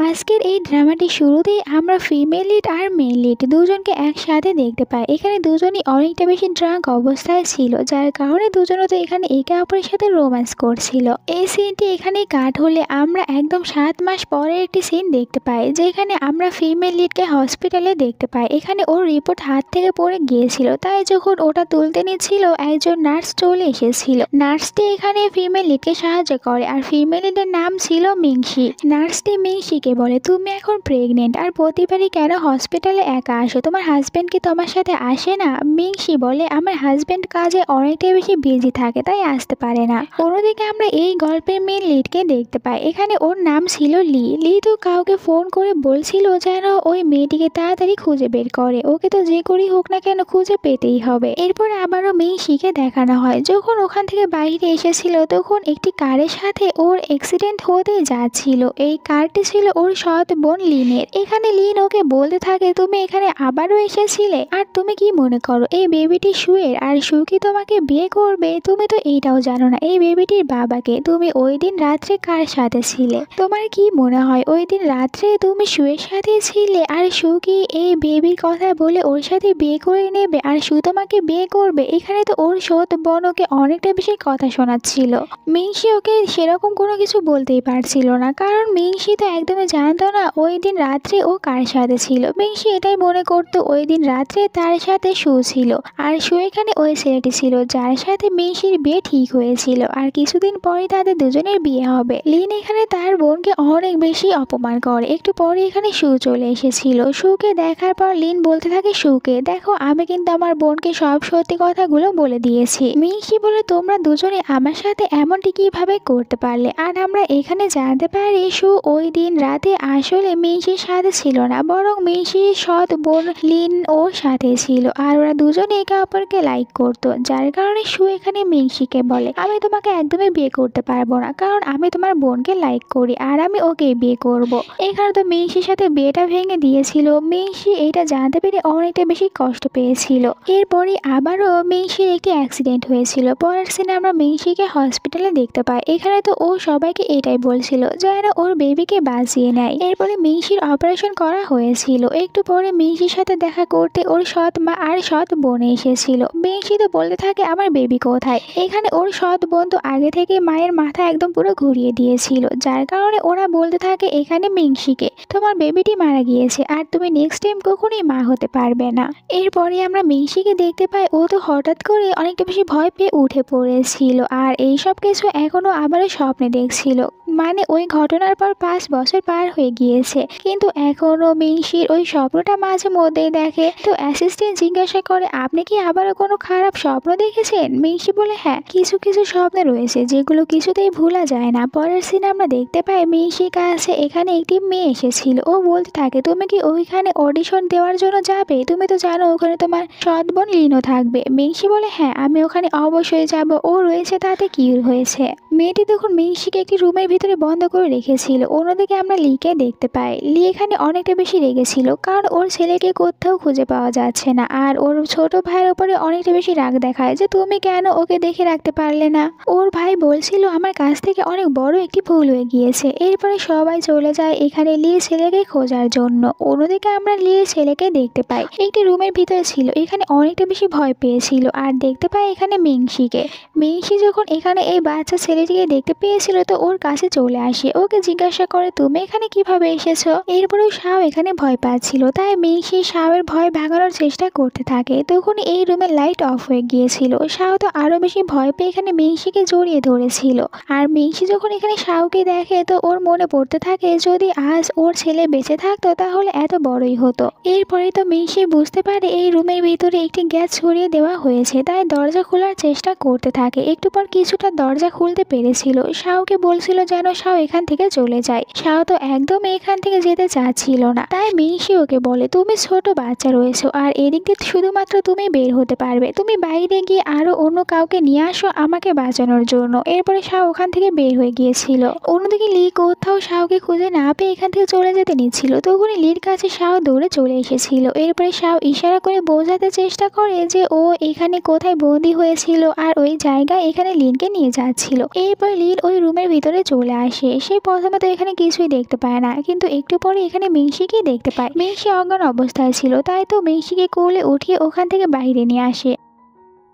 আজকের এই ড্রামাটি শুরুতেই আমরা ফিমেল লিড আর মেল লিড দুজনকে একসাথে দেখতে পাই। এখানে দুজনই অনেকটা বেশি ড্রাঙ্ক অবস্থায় ছিল, যার কারণে দুজনও তো এখানে একে অপরের সাথে রোম্যান্স করছিল। এই সিনটি এখানেই কাট হলে আমরা একদম 7 মাস পরে একটি সিন দেখতে পাই, যেখানে আমরা ফিমেল লিডকে হসপিটালে দেখতে পাই। এখানে ওর রিপোর্ট হাত থেকে পড়ে গিয়েছিল, তাই যখন ওটা তুলতে নিচ্ছিল একজন নার্স চলে এসেছিল। নার্সটি এখানে ফিমেল লিডকে সাহায্য করে, আর ফিমেল লিডের নাম ছিল মিংশি। নার্সটি মিংশিকে বলে, তুমি এখন প্রেগনেন্ট আর প্রতিবারই কেন হসপিটালে একা আসো, তোমার হাজবেন্ড কি তোমার সাথে আসে না? মিংশি বলে, আমার হাজবেন্ড কাজে অনেকটাই বেশি বিজি থাকে, তাই আসতে পারে না। অন্যদিকে আমরা এই গল্পের মেন লিডকে দেখতে পাই। এখানে ওর নাম ছিল লি। লি তো কাউকে ফোন করে বলছিল যেন ওই মেয়েটিকে তাড়াতাড়ি খুঁজে বের করে, ওকে তো যে করেই হোক না কেন খুঁজে পেতেই হবে। এরপর আবারও মিংশিকে দেখানো হয় যখন ওখান থেকে বাইরে এসেছিল, তখন একটি কারের সাথে ওর অ্যাক্সিডেন্ট হতে যাচ্ছিল। এই কারটি ছিল ওর সৎ বোন লিনের। এখানে লিন ওকে বলতে থাকে, তুমি এখানে আবারও এসেছিলে, আর তুমি কি মনে করো এই বেবিটি শুয়ের, আর শু কি তোমাকে বিয়ে করবে? তুমি তো এইটাও জানো না এই বেবিটির বাবাকে। তুমি ওই দিন রাত্রে কার সাথে ছিলে? তোমার কি মনে হয় ওই দিন রাত্রে তুমি শুয়ের সাথে ছিলে, আর শু কি এই বেবির কথা বলে ওর সাথে বিয়ে করে নেবে, আর শু তোমাকে বিয়ে করবে? এখানে তো ওর সৎ বোন ওকে অনেকটা বেশি কথা শোনাচ্ছিল। মিংশি ওকে সেরকম কোনো কিছু বলতেই পারছিল না, কারণ মিংশি তো একদমই জানতো না ওই দিন রাত্রে ও কার সাথে ছিল। মিংশি এটাই মনে করতো ওই দিন রাত্রে তার সাথে শু ছিল, আর শু এখানে ওই ছেলেটি ছিল যার সাথে মিংশির বিয়ে ঠিক হয়েছিল, আর কিছুদিন পরে তাদের দুজনের বিয়ে হবে। লিন এখানে তার বোনকে অনেক বেশি অপমান করে। একটু পরে এখানে শু চলে এসেছিল। শুকে দেখার পর লিন বলতে থাকে, শুকে দেখো আমি কিন্তু আমার বোনকে সব সত্যি কথাগুলো বলে দিয়েছি। মিংশি বলে, তোমরা দুজনে আমার সাথে এমনটি কিভাবে করতে পারলে? আর আমরা এখানে জানতে পারি শু ওই দিন রাতে আসলে মিংশির সাথে ছিল না, বরং মিংশির সৎ বোন লিন ওর সাথে ছিল, আর ওরা দুজনে একে অপরকে লাইক করতো। যার কারণে শু এখানে মিংশিকে বলে, আমি তোমাকে একদমই বিয়ে করতে পারবো না, কারণ আমি তোমার বোনকে লাইক করি আর আমি ওকে বিয়ে করব। এখানে তো মিংশির সাথে বিয়েটা ভেঙে দিয়েছিল। মিংশি এটা জানতে পেরে অনেকটা বেশি কষ্ট পেয়েছিল। এরপরে আবারও মিংশির একটি অ্যাক্সিডেন্ট হয়েছিল। পরের সিনে আমরা মিংশিকে হসপিটালে দেখতে পাই। এখানে তো ও সবাইকে এটাই বলছিল যেন ওর বেবিকে বাঁচিয়ে নেয়। এরপরে মিংশির অপারেশন করা হয়েছিল। একটু পরে মিংশির সাথে দেখা করতে ওর সৎ মা আর সৎ বোন এসেছিল। মিংশি তো বলতে থাকে, আমার বেবি কোথায়? এখানে ওর সৎ বোন তো আগে থেকে মায়ের মাথা একদম পুরো ঘুরিয়ে দিয়েছিল, যার কারণে ওরা বলতে থাকে এখানে মিংশিকে, তোমার বেবিটি মারা গিয়েছে আর তুমি নেক্সট টাইম কখনোই মা হতে পারবে না। এরপরে আমরা মিংশিকে দেখতে পাই ও তো হঠাৎ করে অনেকটা বেশি ভয় পেয়ে উঠে পড়েছিল, আর এইসব কিছু এখনো আবারও স্বপ্নে দেখছিল। মানে ওই ঘটনার পর 5 বছর পার হয়ে গিয়েছে, কিন্তু এখনো মিংশির ওই স্বপ্নটা মাঝে মধ্যেই দেখে। তো অ্যাসিস্ট্যান্ট জিজ্ঞাসা করে, আপনি কি আবারও কোনো খারাপ স্বপ্ন দেখেছেন? মিংশি বলে, হ্যাঁ কিছু কিছু স্বপ্ন রয়েছে যেগুলো কিছুতেই ভোলা যায় না। পরের সিনে আমরা দেখতে পাই মিংশির কাছে এখানে একটি মেয়ে এসেছিল। ও বলতে থাকে, তুমি কি ওইখানে অডিশন দেওয়ার জন্য যাবে? তুমি তো জানো ওখানে তোমার সৎ বোন লিনও থাকবে। মিংশি বলে, হ্যাঁ আমি ওখানে অবশ্যই যাব, ও রয়েছে তাতে কি হয়েছে। মেয়েটি তখন মিংশিকে একটি রুমের ভিতরে বন্ধ করে রেখেছিল। অন্যদিকে আমরা লিকে দেখতে পাই। লি এখানে অনেকটা বেশি রেগেছিল, কারণ ওর ছেলেকে কোথাও খুঁজে পাওয়া যাচ্ছে না, আর ওর ছোট ভাইয়ের উপরে অনেকটা বেশি রাগ দেখায় যে তুমি কেন ওকে দেখে রাখতে পারলে না। ওর ভাই বলছিল আমার কাছ থেকে অনেক বড় একটি ভুল হয়ে গিয়েছে। এরপরে সবাই চলে যায় এখানে লির ছেলেকে খোঁজার জন্য। অন্যদিকে আমরা লির ছেলেকে দেখতে পাই একটি রুমের ভিতরে ছিল, এখানে অনেকটা বেশি ভয় পেয়েছিল। আর দেখতে পাই এখানে মিংশিকে। মিংশি যখন এখানে এই বাচ্চা ছেলেটিকে দেখতে পেয়েছিল, তো ওর কাছে চলে আসে, ওকে জিজ্ঞাসা করে তুমি এখানে কিভাবে এসেছো। এরপরেও শাও এখানে ভয় পাচ্ছিল, তাই মিংশি শাওয়ের ভয় ভাঙানোর চেষ্টা করতে থাকে। তখন এই রুমের লাইট অফ হয়ে গিয়েছিল। শাও তো আরো বেশি ভয় পেয়ে এখানে মিংশিকে জড়িয়ে ধরেছিল। আর মিংশি যখন এখানে শাওকে দেখে, তো ওর মনে পড়তে থাকে যদি আজ ওর ছেলে বেঁচে থাকতো তাহলে এত বড়ই হতো। এরপরে তো মিংশি বুঝতে পারে এই রুমের ভিতরে একটি গ্যাস ছড়িয়ে দেওয়া হয়েছে, তাই দরজা খোলার চেষ্টা করতে থাকে। একটু পর কিছুটা দরজা খুলতে পেরেছিল। শাওকে বলছিল যেন শাও এখান থেকে চলে যায়। শাও তো একদম এখান থেকে যেতে চাচ্ছিল না, তাই মিংশি ওকে বলে, তুমি ছোট বাচ্চা রয়েছো আর এদিক দিয়ে শুধুমাত্র তুমি বের হতে পারবে, তুমি বাইরে গিয়ে আরো অন্য কাউকে নিয়ে আসো আমাকে বাঁচানোর জন্য। এরপরে শাও ওখান থেকে বের হয়ে গিয়েছিল। অন্যদিকে লি কোথাও শাওকে খুঁজে না পেয়ে এখান থেকে চলে যেতে নিচ্ছিল, তখনই লির কাছে শাও দৌড়ে চলে এসেছিল। এরপরে শাও ইশারা করে বোঝাতে চেষ্টা করে যে ও এখানে কোথায় বন্দি হয়েছিল, আর ওই জায়গায় এখানে লিনকে নিয়ে যাচ্ছিল। এরপর লিন ওই রুমের ভিতরে চলে আসে। সে প্রথমে তো এখানে কিছুই দেখতে দেখতে পায় না, কিন্তু একটু পরে এখানে মিংসিকেই দেখতে পায়। মিংসি অজ্ঞান অবস্থায় ছিল, তাই তো মিংসিকে কোলে উঠিয়ে ওখান থেকে বাইরে নিয়ে আসে।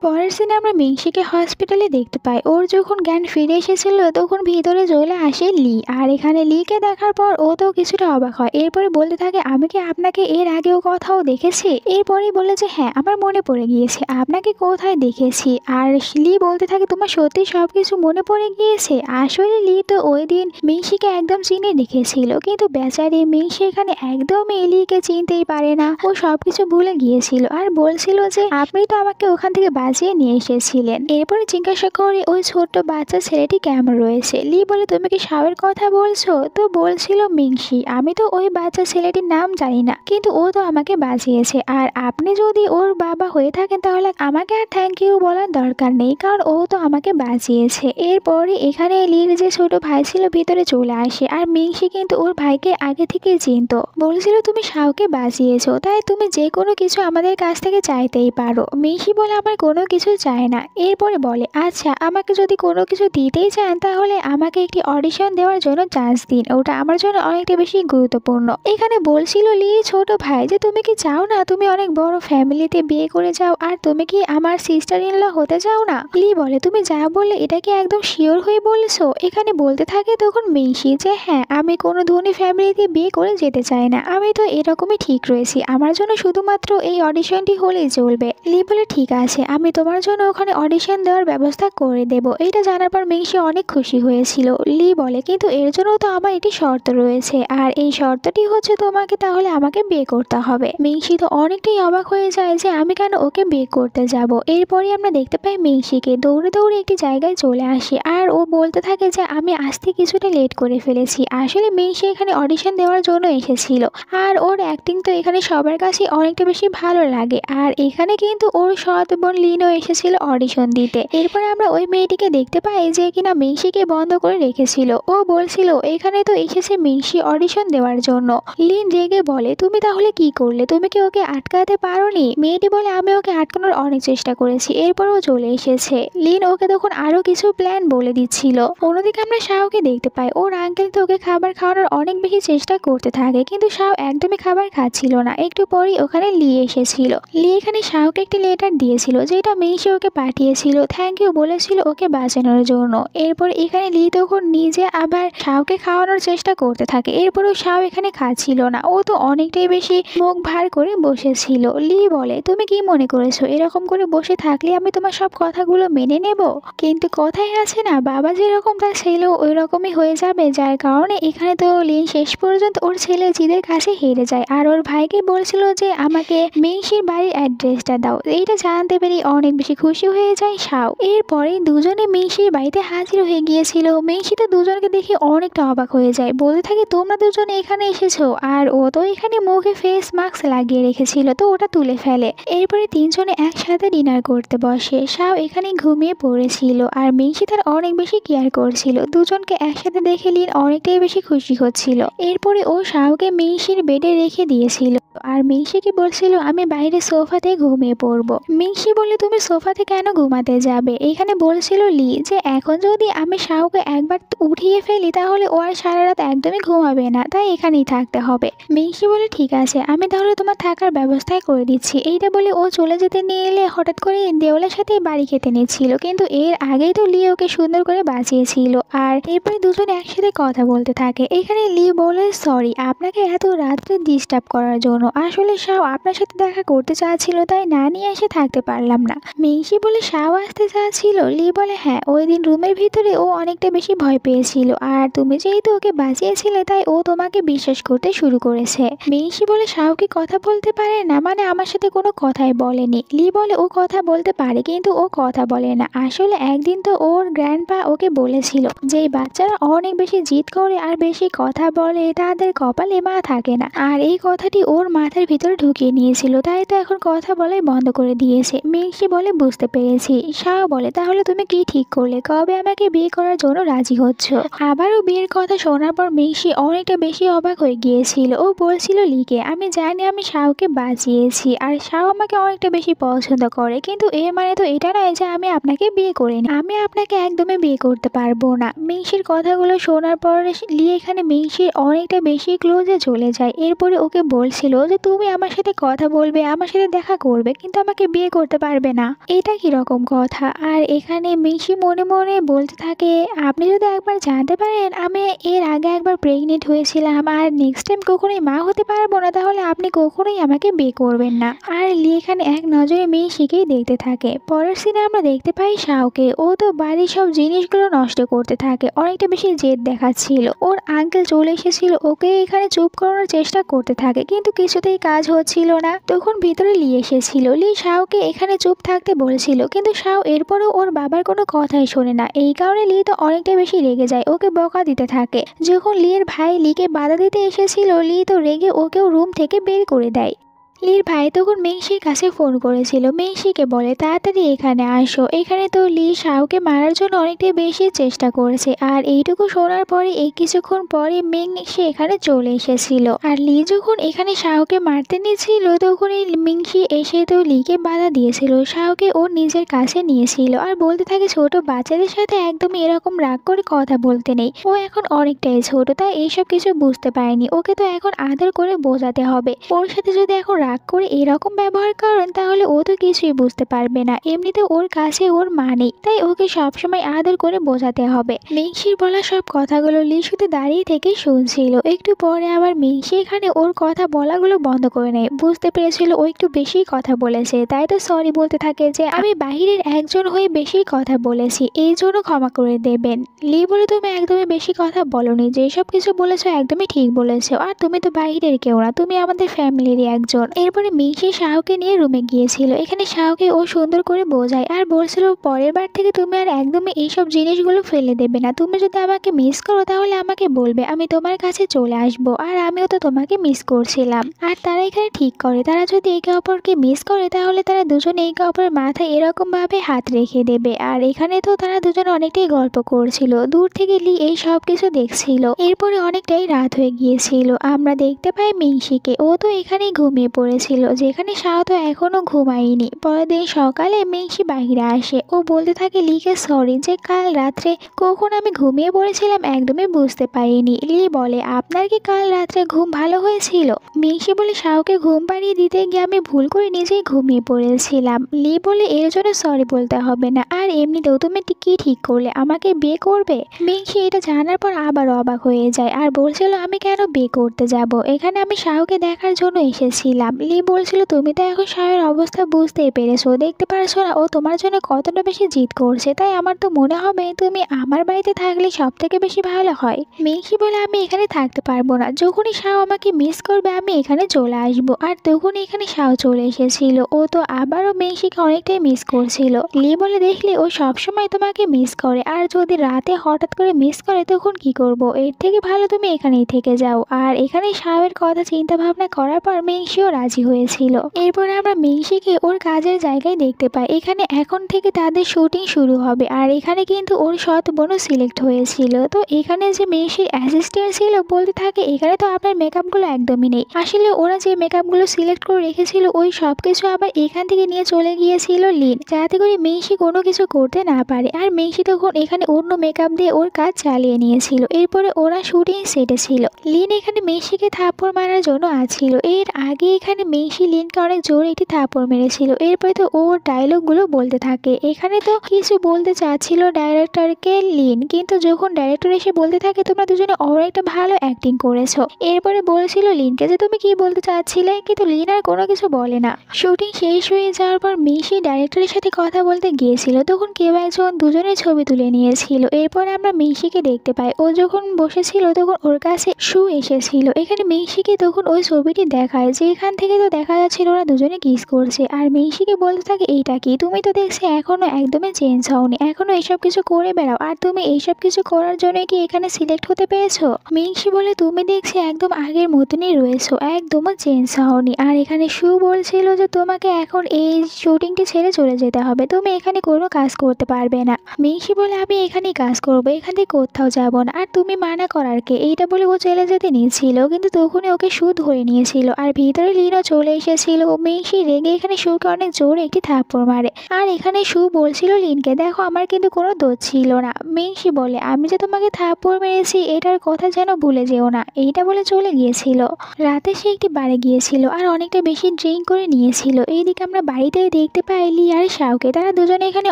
পরের সিনে আমরা মিংসিকে হসপিটালে দেখতে পাই। ওর যখন জ্ঞান ফিরে এসেছিল তখন ভিতরে চলে আসে লি, আর এখানে লিকে দেখার পর ও তো কিছুটা অবাক হয়। এরপরে বলতে থাকে, আমি কি আপনাকে এর আগেও কোথাও দেখেছি? এরপরেই বলে যে হ্যাঁ, আমার মনে পড়ে গিয়েছে আপনাকে কোথায় দেখেছি। আর লি বলতে থাকে, তোমার সত্যি সবকিছু মনে পড়ে গিয়েছে? আসলে লি তো ওই দিন মিংসিকে একদম চিনে রেখেছিল, কিন্তু বেচারি মিংসি এখানে একদমই লিকে চিনতেই পারে না। ও সবকিছু ভুলে গিয়েছিল আর বলছিল যে আপনি তো আমাকে ওখান থেকে বাঁচিয়ে নিয়ে এসেছিলেন। এরপরে জিজ্ঞাসা করে ওই ছোট্ট বাচ্চা ছেলেটি কেমন রয়েছে। লি বলে, তুমি কি শাওয়ের কথা বলছো? তো বলছিল মিংসি, আমি তো ওই বাচ্চা ছেলেটির নাম জানি না, কিন্তু ও তো আমাকে বাঁচিয়েছে। আর আপনি যদি ওর বাবা হয়ে থাকেন তাহলে আমাকে আর থ্যাংক ইউ বলার দরকার নেই, কারণ ও তো আমাকে বাঁচিয়েছে। এরপরে এখানে লির যে ছোট ভাই ছিল ভিতরে চলে আসে, আর মিংসি কিন্তু ওর ভাইকে আগে থেকে চিনতো। বলছিল তুমি শাওকে বাঁচিয়েছো, তাই তুমি যে কোনো কিছু আমাদের কাছ থেকে চাইতেই পারো। মিংসি বলে, আমার কোনো কিছু চায় না। এরপরে বলে, আচ্ছা আমাকে যদি কোনো কিছু দিতেই চান তাহলে আমাকে একটি অডিশন দেওয়ার জন্য চান্স দিন, ওটা আমার জন্য অনেকটা বেশি গুরুত্বপূর্ণ। এখানে বলছিল লি ছোট ভাই যে তুমি কি চাও না তুমি অনেক বড় ফ্যামিলিতে বিয়ে করে যাও, আর তুমি কি আমার সিস্টার ইন ল হতে চাও না? লি বলে, তুমি যা বললে এটা কি একদম শিওর হয়ে বলেছো? এখানে বলতে থাকে তখন মিংসি যে হ্যাঁ, আমি কোনো ধনী ফ্যামিলিতে বিয়ে করে যেতে চাই না, আমি তো এরকমই ঠিক রয়েছি, আমার জন্য শুধুমাত্র এই অডিশনটি হলেই চলবে। লি বলে, ঠিক আছে, আমি তোমার জন্য ওখানে অডিশন দেওয়ার ব্যবস্থা করে দেব। এটা জানার পর মিংসি অনেক খুশি হয়েছিল। লি বলে, কিন্তু এর জন্য তো আমার একটি শর্ত রয়েছে, আর এই শর্তটি হচ্ছে তোমাকে তাহলে আমাকে বিয়ে করতে হবে। মিংসি তো অনেকটাই অবাক হয়ে যায় যে আমি কেন ওকে বিয়ে করতে যাব। এরপরে আমরা দেখতে পাই মিংসিকে দৌড়ে দৌড়ে একটি জায়গায় চলে আসে, আর ও বলতে থাকে যে আমি আসতে কিছুটা লেট করে ফেলেছি। আসলে মিংসি এখানে অডিশন দেওয়ার জন্য এসেছিল, আর ওর অ্যাক্টিং তো এখানে সবার কাছে অনেকটা বেশি ভালো লাগে। আর এখানে কিন্তু ওর সৎ বোন লিনও এসেছিল অডিশন দিতে। এরপরে আমরা ওই মেয়েটিকে দেখতে পাই যে কিনা মিংসিকে বন্ধ করে রেখেছিল। ও বলছিল এখানে তো এসেছে মিংসি অডিশন দেওয়ার জন্য। লিন রেগে বলে, তুমি তাহলে কি করলে? তুমি কি ওকে আটকাতে পারোনি? মেয়েটি বলে, আমি ওকে আটকানোর অনেক চেষ্টা করেছি, এরপর ও চলে এসেছে। লিন ওকে তখন আরো কিছু প্ল্যান বলে দিচ্ছিল। অন্যদিকে আমরা শাওকে দেখতে পাই, ওর আঙ্কেল তো ওকে খাবার খাওয়ানোর অনেক বেশি চেষ্টা করতে থাকে, কিন্তু শাও একদমই খাবার খাচ্ছিল না। একটু পরেই ওখানে লি এসেছিল। লি এখানে শাওকে একটি লেটার দিয়েছিল যেটা মিংসি ওকে পাঠিয়েছিল, থ্যাংক ইউ বলেছিল ওকে বাঁচানোর জন্য। এরপর এখানে লি তখন নিজে আবার শাওকে খাওয়ানোর চেষ্টা করতে থাকে। এরপরও শাও এখানে খাচ্ছিল না, ও তো অনেকটাই বেশি মুখ ভার করে বসেছিল। লি বলে, তুমি কি মনে করেছো এরকম করে বসে থাকলে আমি তোমার সব কথাগুলো মেনে নেব? কিন্তু কথাই আছে না, বাবা যেরকম তার ছেলেও ওই রকমই হয়ে যাবে, যার কারণে এখানে তো লিন শেষ পর্যন্ত ওর ছেলে জিদের কাছে হেরে যায়, আর ওর ভাইকে বলছিল যে আমাকে মিংসির বাড়ির অ্যাড্রেসটা দাও। এইটা জানতে পেরে অনেক বেশি খুশি হয়ে যায় শাও। এরপরে দুজনে মিংসির বাড়িতে হাজির হয়ে গিয়েছিল। মিংসি তো দুজনকে দেখে অনেকটা অবাক হয়ে যায়, বলতে থাকে তোমরা দুজনে এখানে এসেছো। আর ও তো এখানে মুখে ফেস মাস্ক লাগিয়ে রেখেছিল, তো ওটা তুলে ফেলে। এরপরে তিনজনে একসাথে ডিনার করতে বসে। শাও এখানে ঘুমিয়ে পড়েছিল, আর মিংসি তার অনেক বেশি কেয়ার করছিল। দুজনকে একসাথে দেখে লিন অনেকটাই বেশি খুশি হচ্ছিল। এরপরে ও শাওকে মিংসির বেডে রেখে দিয়েছিল, আর মিংসিকে বলছিল আমি বাইরে সোফাতে ঘুমিয়ে পড়বো। মিংসি বলে, তুমি সোফাতে কেন ঘুমাতে যাবে? এখানে বলছিল লি যে এখন যদি আমি শাওকে একবার উঠিয়ে ফেলি তাহলে ও আর সারা রাত একদমই ঘুমাবে না, তাই এখানেই থাকতে হবে। মিংসি বলে, ঠিক আছে, আমি তাহলে তোমার থাকার ব্যবস্থাই করে দিচ্ছি। এইটা বলে ও চলে যেতে নিয়ে এলে হঠাৎ করে দেওয়ালের সাথে বাড়ি খেতে নিচ্ছিল, কিন্তু এর আগেই তো লি ওকে সুন্দর করে বাঁচিয়েছিল। আর এরপরে দুজন একসাথে কথা বলতে থাকে। এখানে লি বলে, সরি আপনাকে এত রাত্রে ডিস্টার্ব করার জন্য, আসলে শাও আপনার সাথে দেখা করতে চাচ্ছিল, তাই না নিয়ে এসে থাকতে পারলাম না। মিংসি বলে, শাও আসতে চাচ্ছিল? লি বলে, হ্যাঁ, ওই দিন রুমের ভিতরে ও অনেকটা বেশি ভয় পেয়েছিল, আর তুমি যেহেতু ওকে বাঁচিয়েছিলে তাই ও তোমাকে বিশ্বাস করতে শুরু করেছে। মিংসি বলে, শাও কি কথা বলতে পারে না? মানে আমার সাথে কোনো কথাই বলেনি। লি বলে, ও কথা বলতে পারে, কিন্তু ও কথা বলে না। আসলে একদিন তো ওর গ্র্যান্ডপা ওকে বলেছিল যে বাচ্চারা অনেক বেশি জিদ করে আর বেশি কথা বলে তাদের কপালে মা থাকে না, আর এই কথাটি ওর মাথার ভিতরে ঢুকিয়ে নিয়েছিল, তাই তো এখন কথা বলাই বন্ধ করে দিয়েছে। মিংসি বলে বুঝতে পেরেছি। শাও বলে তাহলে তুমি কি ঠিক করলে, কবে আমাকে বিয়ে করার জন্য রাজি হচ্ছ? আবারও বিয়ের কথা শোনার পর মিংসি অনেকটা বেশি অবাক হয়ে গিয়েছিল। ও বলছিল লিকে আমি জানি আমি শাওকে বাঁচিয়েছি আর শাও আমাকে অনেকটা বেশি পছন্দ করে, কিন্তু এর মানে তো এটা নয় যে আমি আপনাকে বিয়ে করে নি। আমি আপনাকে একদমই বিয়ে করতে পারবো না। মিংসির কথাগুলো শোনার পর লি এখানে মিংসির অনেকটা বেশি ক্লোজে চলে যায়। এরপরে ওকে বলছিল যে তুমি আমার সাথে কথা বলবে, আমার সাথে দেখা করবে, কিন্তু আমাকে বিয়ে করতে পারবে না। এটা কি রকম কথা? আর এখানে মিংসি মনে মনে বলতে থাকে আপনি যদি একবার জানতে পারেন আমি এর আগে একবার প্রেগনেন্ট হয়েছিলাম আর নেক্সট টাইম কখনোই মা হতে পারবো না, তাহলে আপনি কখনোই আমাকে বিয়ে করবেন না। আর লি এখানে এক নজরে মিংসিকেই দেখতে থাকে। পরের সিনে আমরা দেখতে পাই শাওকে। ও তো বাড়ির সব জিনিসগুলো নষ্ট করতে থাকে, অনেকটা বেশি জেদ দেখাচ্ছিল। ওর আঙ্কেল চলে এসেছিল, ওকে এখানে চুপ করানোর চেষ্টা করতে থাকে, কিন্তু কিছুতেই কাজ হচ্ছিল না। তখন ভিতরে লি এসেছিল। লি শাওকে এখানে চুপ থাকতে বলেছিল, কিন্তু শাও এরপরও ওর বাবার কোনো কথাই শোনে না। এই কারণে লি তো অনেকটা বেশি রেগে যায়, ওকে বকা দিতে থাকে। যখন লির ভাই লিকে বাধা দিতে এসেছিল, লি তো রেগে ওকেও রুম থেকে বের করে দেয়। লির ভাই তখন মিংসির কাছে ফোন করেছিল, মিংসিকে বলে তাড়াতাড়ি এখানে আসো। এখানে তো লি শাওকে মারার জন্য অনেকটাই বেশি চেষ্টা করেছে। আর এইটুকু শোনার পরে এই কিছুক্ষণ পরে মিংসি এখানে চলে এসেছিল। আর লি যখন এখানে শাওকে মারতে নিয়েছিল তখন এই মিংসি এসে তো লিকে বাধা দিয়েছিল, শাওকে ওর নিজের কাছে নিয়েছিল আর বলতে থাকে ছোট বাচ্চাদের সাথে একদমই এরকম রাগ করে কথা বলতে নেই, ও এখন অনেকটাই ছোট, তাই এইসব কিছু বুঝতে পারেনি। ওকে তো এখন আদর করে বোঝাতে হবে। ওর সাথে যদি এখন রাগ করে এরকম ব্যবহার করেন তাহলে ও তো কিছুই বুঝতে পারবে না। এমনিতে ওর কাছে ওর মা নেই, তাই ওকে সবসময় আদর করে বোঝাতে হবে। মিংসির বলা সব কথাগুলো লি শুধু দাঁড়িয়ে থেকে শুনছিল। একটু পরে আবার মিংসি এখানে ওর কথা বলাগুলো বন্ধ করে নেয়। বুঝতে পেরেছিল ও একটু বেশি কথা বলেছে, তাই তো সরি বলতে থাকে যে আমি বাহিরের একজন হয়ে বেশি কথা বলেছি, এই জন্য ক্ষমা করে দেবেন। লি বলে তুমি একদমই বেশি কথা বলনি, যেসব কিছু বলেছো একদমই ঠিক বলেছো, আর তুমি তো বাহিরের কেউ না, তুমি আমাদের ফ্যামিলিরই একজন। এরপরে মিংসি শাওকে নিয়ে রুমে গিয়েছিল। এখানে শাওকে ও সুন্দর করে বোঝায় আর বলছিল পরের বার থেকে তুমি আর একদমই এইসব জিনিসগুলো ফেলে দেবে না। তুমি যদি আমাকে মিস করো তাহলে আমাকে বলবে, আমি তোমার কাছে চলে আসবো। আর আমিও তো তোমাকে মিস করছিলাম। আর তারা এখানে ঠিক করে তারা যদি একে অপরকে মিস করে তাহলে তারা দুজনে একে অপরের মাথায় এরকম ভাবে হাত রেখে দেবে। আর এখানে তো তারা দুজনে অনেকটাই গল্প করছিল, দূর থেকে লি এই সব কিছু দেখছিল। এরপরে অনেকটাই রাত হয়ে গিয়েছিল। আমরা দেখতে পাই মিংসিকে, ও তো এখানেই ঘুমিয়ে পড়েছিল, যেখানে শাও তো এখনো ঘুমায়নি। পরের দিন সকালে মিংসি বাহিরে আসে। ও বলতে থাকে লিকে সরি যে কাল রাত্রে কখন আমি ঘুমিয়ে পড়েছিলাম একদমই বুঝতে পারিনি। লি বলে আপনার কি কাল রাত্রে ঘুম ভালো হয়েছিল? মিংসি বলে শাওকে ঘুম পাড়িয়ে দিতে গিয়ে আমি ভুল করে নিজেই ঘুমিয়ে পড়েছিলাম। লি বলে এর জন্য সরি বলতে হবে না, আর এমনিতেও তুমি কি ঠিক করলে, আমাকে বিয়ে করবে? মিংসি এটা জানার পর আবার অবাক হয়ে যায় আর বলছিল আমি কেন বিয়ে করতে যাব, এখানে আমি শাওকে দেখার জন্য এসেছিলাম। লি বলছিল তুমি তো এখন শাওয়ের অবস্থা বুঝতেই পেরেছো, দেখতে পারছো না ও তোমার জন্য কতটা বেশি জিদ করছে, তাই আমার তো মনে হবে তুমি আমার বাড়িতে থাকলে সব থেকে বেশি ভালো হয়। মিংসি বলে আমি এখানে থাকতে পারবো না, যখনই শাও আমাকে মিস করবে আমি এখানে চলে আসবো। আর তখনই এখানে শাও চলে এসেছিল। ও তো আবারও মিংসিকে অনেকটাই মিস করছিল। লি বলে দেখলে ও সবসময় তোমাকে মিস করে, আর যদি রাতে হঠাৎ করে মিস করে তখন কি করব, এর থেকে ভালো তুমি এখানেই থেকে যাও। আর এখানে শাওয়ের কথা চিন্তা ভাবনা করার পর মিংসিও রাজি হয়েছিল। এরপর আমরা মিংসিকে ওর কাজের জায়গায় দেখতে পাই। এখানে এখন থেকে তাদের শুটিং শুরু হবে, আর এখানে কিন্তু ওর সৎ বোনও সিলেক্ট হয়েছিল। তো এখানে যে মিংসির অ্যাসিস্ট্যান্ট ছিল বলতে থাকে এখানে তো আপনার মেকআপগুলো একদমই নেই। আসলে ওরা যে মেকআপগুলো সিলেক্ট করে রেখেছিল ওই সব কিছু আবার এখান থেকে নিয়ে চলে গিয়েছিল লিন, যাতে করে মিংসি কোনো কিছু করতে না পারে। আর মিংসি তখন এখানে অন্য মেকআপ দিয়ে ওর কাজ চালিয়ে নিয়েছিল। এরপরে ওরা শুটিং সেটে ছিল। লিন এখানে মিংসিকে থাপ্পড় মারার জন্য আসছিল। এর আগে এখানে মিংসি লিনকে অনেক জোরে একটি থাপ্পড় মেরেছিল। এরপরে তো ওর ডায়লগগুলো বলতে থাকে। এখানে তো কিছু বলতে চাচ্ছিল ডাইরেক্টরকে লিন, কিন্তু যখন ডাইরেক্টর এসে বলতে থাকে তোমরা দুজনে অনেকটা ভালো অ্যাক্টিং করেছো, এরপরে বলেছিল লিনকে যে তুমি কি বলতে চাচ্ছিলে, কিন্তু লিন আর কোনো কিছু বলে না। শুটিং শেষ হয়ে যাওয়ার পর মিংসি ডাইরেক্টরের সাথে কথা বলতে গিয়েছিল, তখন কেউ একজন দুজনের ছবি তুলে নিয়েছিল। এরপরে আমরা মিংসিকে দেখতে পাই, ও যখন বসেছিল তখন ওর কাছে শু এসেছিল। এখানে মিংসিকে তখন ওই ছবিটি দেখায় যেখান থেকে থেকে তো দেখা যাচ্ছিল ওরা দুজনে কিস করছে। আর মিংসিকে বলতে থাকে এইটা কি, তুমি তো দেখছি এখনো একদমই চেঞ্জ হওনি, এখনো এইসব কিছু করে বেড়াও, আর তুমি এইসব কিছু করার জন্য কি এখানে সিলেক্ট হতে পেরেছো? মিংসি বলে তুমি দেখছি একদম আগের মতনই রয়েছো, একদমও চেঞ্জ হওনি। আর এখানে সু বলছিল যে তোমাকে এখন এই শুটিংটি ছেড়ে চলে যেতে হবে, তুমি এখানে কোনো কাজ করতে পারবে না। মিংসি বলে আমি এখানেই কাজ করবো, এখান থেকে কোথাও যাবো না, আর তুমি মানা করার কে? এইটা বলে ও চলে যেতে নিয়েছিল, কিন্তু তখনই ওকে সু ধরে নিয়েছিল আর ভিতরে লিনও চলে এসেছিল। মিংসি রেগে এখানে সুকে অনেক জোরে একটি থাপ্পড় মারে। আর এখানে সু বলছিল লিনকে, দেখো আমার কিন্তু কোনো দোষ ছিল না। মিংসি বলে আমি যে তোমাকে থাপ্পড় মেরেছি এটার কথা যেন ভুলে যেও না, এইটা বলে চলে গিয়েছিল। রাতে সে একটি বারে গিয়েছিল আর অনেকটা বেশি ড্রিঙ্ক করে নিয়েছিল। এইদিকে আমরা বাড়িতে দেখতে পাই লি আর শাওকে, তারা দুজনে এখানে